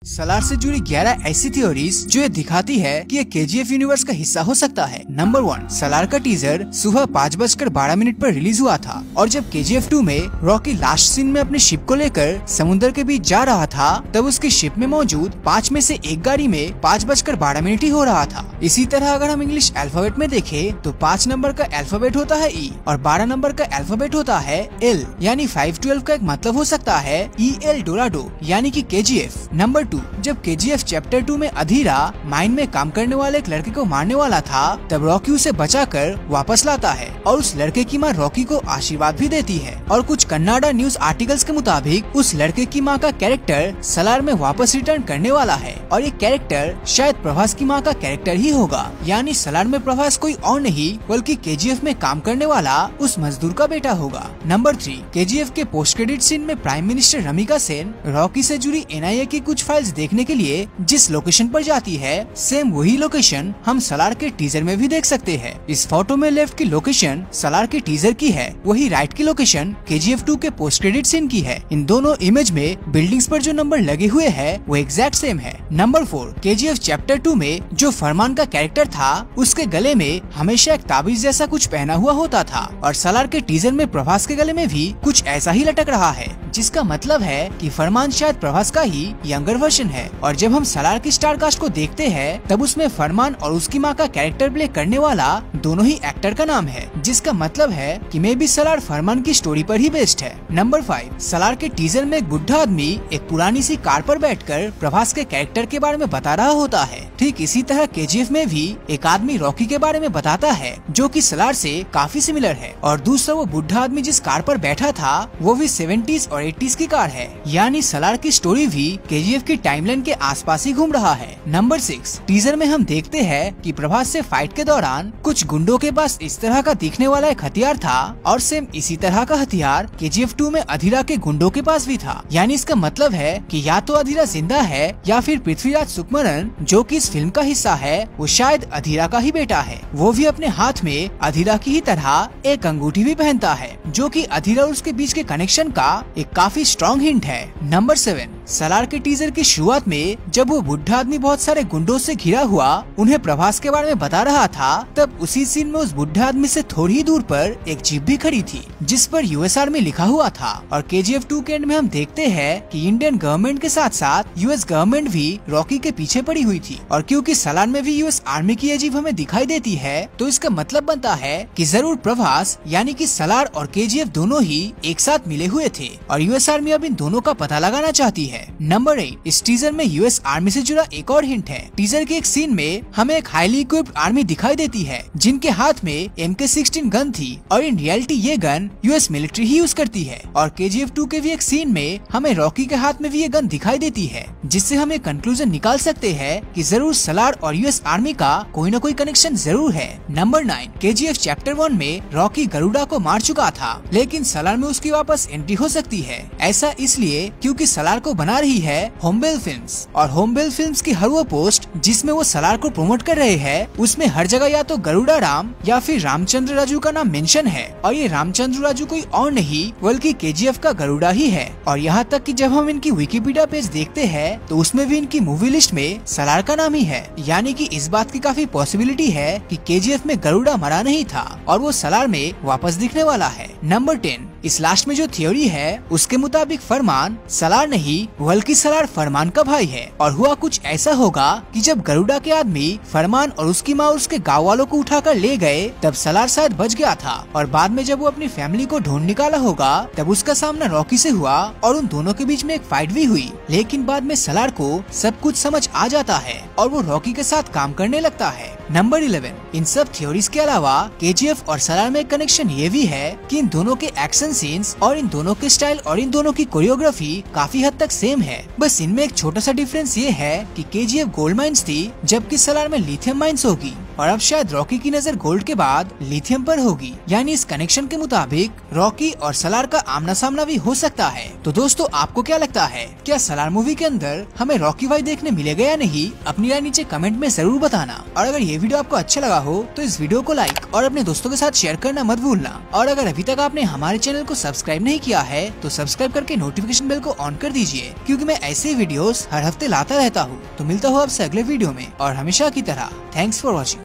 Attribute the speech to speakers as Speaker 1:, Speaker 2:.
Speaker 1: सलार से जुड़ी 11 ऐसी थ्योरीज जो ये दिखाती है कि ये केजीएफ यूनिवर्स का हिस्सा हो सकता है। नंबर 1, सलार का टीजर सुबह 5:12 पर रिलीज हुआ था और जब केजीएफ 2 में रॉकी लास्ट सीन में अपने शिप को लेकर समुद्र के बीच जा रहा था तब उसकी शिप में मौजूद 5 में से एक गाड़ी में 5:12 ही हो रहा था। इसी तरह अगर हम इंग्लिश अल्फाबेट में देखें तो 5 नंबर का अल्फाबेट होता है ई और 12 नंबर का अल्फाबेट होता है एल, यानी 512 का एक मतलब हो सकता है EL डोराडो यानी कि केजीएफ। नंबर 2, जब केजीएफ चैप्टर 2 में अधीरा माइन में काम करने वाले एक लड़के को मारने वाला था तब रॉकी उसे बचाकर वापस लाता है और उस लड़के की माँ रॉकी को आशीर्वाद भी देती है। और कुछ कन्नाडा न्यूज आर्टिकल्स के मुताबिक उस लड़के की माँ का कैरेक्टर सलार में वापस रिटर्न करने वाला है और ये कैरेक्टर शायद प्रभास की माँ का कैरेक्टर ही होगा, यानी सलार में प्रभास कोई और नहीं बल्कि केजीएफ में काम करने वाला उस मजदूर का बेटा होगा। नंबर 3, केजीएफ के पोस्ट क्रेडिट सीन में prime minister Ramika Sen Rocky से जुड़ी NIA की कुछ फाइल्स देखने के लिए जिस लोकेशन पर जाती है सेम वही लोकेशन हम सलार के टीजर में भी देख सकते हैं। इस फोटो में लेफ्ट की लोकेशन सलार के टीजर की है, वही राइट की लोकेशन केजीएफ 2 के पोस्ट क्रेडिट सीन की है। इन दोनों इमेज में बिल्डिंग्स पर जो नंबर लगे हुए हैं वो एग्जैक्ट सेम है। नंबर 4, केजीएफ चैप्टर 2 में जो फरमान का कैरेक्टर था उसके गले में हमेशा एक ताबीज जैसा कुछ पहना हुआ होता था और सलार के टीजर में प्रभास के गले में भी कुछ ऐसा ही लटक रहा है, जिसका मतलब है कि फरमान शायद प्रभास का ही यंगर वर्जन है। और जब हम सलार की स्टार कास्ट को देखते हैं तब उसमें फरमान और उसकी माँ का कैरेक्टर प्ले करने वाला दोनों ही एक्टर का नाम है, जिसका मतलब है कि मे बी सलार फरमान की स्टोरी पर ही बेस्ड है। नंबर 5, सलार के टीजर में एक बुढ़ा आदमी एक पुरानी सी कार पर बैठकर प्रभास के कैरेक्टर के बारे में बता रहा होता है। ठीक इसी तरह केजीएफ में भी एक आदमी रॉकी के बारे में बताता है जो कि सलार से काफी सिमिलर है और दूसरा वो बुढ़ा आदमी जिस कार पर बैठा था वो भी 70s और 80s की कार है, यानी सलार की स्टोरी भी केजीएफ की टाइमलाइन के आसपास ही घूम रहा है। नंबर 6, टीजर में हम देखते हैं कि प्रभास से फाइट के दौरान कुछ गुंडों के पास इस तरह का दिखने वाला एक हथियार था और सेम इसी तरह का हथियार केजीएफ 2 में अधीरा के गुंडों के पास भी था, यानी इसका मतलब है कि या तो अधीरा जिंदा है या फिर पृथ्वीराज सुकुमारन जो कि इस फिल्म का हिस्सा है वो शायद अधीरा का ही बेटा है। वो भी अपने हाथ में अधीरा की ही तरह एक अंगूठी भी पहनता है जो कि अधीरा और उसके बीच के कनेक्शन का एक काफी स्ट्रॉन्ग हिंट है। नंबर 7, सलार के टीजर की शुरुआत में जब वो बुढ़ा आदमी बहुत सारे गुंडों से घिरा हुआ उन्हें प्रभास के बारे में बता रहा था तब उसी सीन में उस बुढ़ा आदमी से थोड़ी ही दूर पर एक जीप भी खड़ी थी जिस पर US आर्मी लिखा हुआ था। और KGF 2 के एंड में हम देखते हैं कि इंडियन गवर्नमेंट के साथ साथ US गवर्नमेंट भी रॉकी के पीछे पड़ी हुई थी और क्योंकि सलार में भी US आर्मी की ये जीप हमें दिखाई देती है तो इसका मतलब बनता है कि जरूर प्रभास यानी कि सलार और KGF दोनों ही एक साथ मिले हुए थे और US आर्मी अब इन दोनों का पता लगाना चाहती है। नंबर 8, इस टीजर में US आर्मी से जुड़ा एक और हिंट है। टीजर के एक सीन में हमें एक हाईली इक्विप्ड आर्मी दिखाई देती है जिनके हाथ में MK16 गन थी और इन रियलिटी ये गन US मिलिट्री ही यूज करती है। और KGF 2 के भी एक सीन में हमें रॉकी के हाथ में भी ये गन दिखाई देती है जिससे हम एक कंक्लूजन निकाल सकते हैं कि जरूर सलार और US आर्मी का कोई न कोई कनेक्शन जरूर है। नंबर 9, KGF चैप्टर 1 में रॉकी गरुड़ा को मार चुका था लेकिन सलार में उसकी वापस एंट्री हो सकती है। ऐसा इसलिए क्योंकि सलार को बना रही है होमबेल फिल्म्स और होमबेल फिल्म्स की हर वो पोस्ट जिसमें वो सलार को प्रमोट कर रहे हैं उसमें हर जगह या तो गरुड़ा राम या फिर रामचंद्र राजू का नाम मेंशन है और ये रामचंद्र राजू कोई और नहीं बल्कि KGF का गरुड़ा ही है। और यहाँ तक कि जब हम इनकी विकिपीडिया पेज देखते हैं तो उसमें भी इनकी मूवी लिस्ट में सलार का नाम ही है, यानी कि इस बात की काफी पॉसिबिलिटी है कि KGF में गरुड़ा मरा नहीं था और वो सलार में वापस दिखने वाला है। नंबर 10, इस लास्ट में जो थ्योरी है उसके मुताबिक फरमान सलार नहीं बल्कि सलार फरमान का भाई है और हुआ कुछ ऐसा होगा कि जब गरुड़ा के आदमी फरमान और उसकी माँ उसके गाँव वालों को उठाकर ले गए तब सलार शायद बच गया था और बाद में जब वो अपनी फैमिली को ढूंढ निकाला होगा तब उसका सामना रॉकी से हुआ और उन दोनों के बीच में एक फाइट भी हुई, लेकिन बाद में सलार को सब कुछ समझ आ जाता है और वो रॉकी के साथ काम करने लगता है। नंबर 11, इन सब थ्योरीज के अलावा KGF और सलार में कनेक्शन ये भी है कि इन दोनों के एक्शन सीन्स और इन दोनों के स्टाइल और इन दोनों की कोरियोग्राफी काफी हद तक सेम है। बस इनमें एक छोटा सा डिफरेंस ये है कि KGF गोल्ड माइंस थी जबकि सलार में लिथियम माइंस होगी। और अब शायद रॉकी की नजर गोल्ड के बाद लिथियम पर होगी। यानी इस कनेक्शन के मुताबिक रॉकी और सलार का आमना सामना भी हो सकता है। तो दोस्तों आपको क्या लगता है, क्या सलार मूवी के अंदर हमें रॉकी भाई देखने मिलेगा या नहीं? अपनी राय नीचे कमेंट में जरूर बताना। और अगर ये वीडियो आपको अच्छा लगा हो तो इस वीडियो को लाइक और अपने दोस्तों के साथ शेयर करना मत भूलना। और अगर अभी तक आपने हमारे चैनल को सब्सक्राइब नहीं किया है तो सब्सक्राइब करके नोटिफिकेशन बेल को ऑन कर दीजिए, क्योंकि मैं ऐसे वीडियोस हर हफ्ते लाता रहता हूँ। तो मिलता हूँ आपसे अगले वीडियो में, और हमेशा की तरह थैंक्स फॉर वॉचिंग।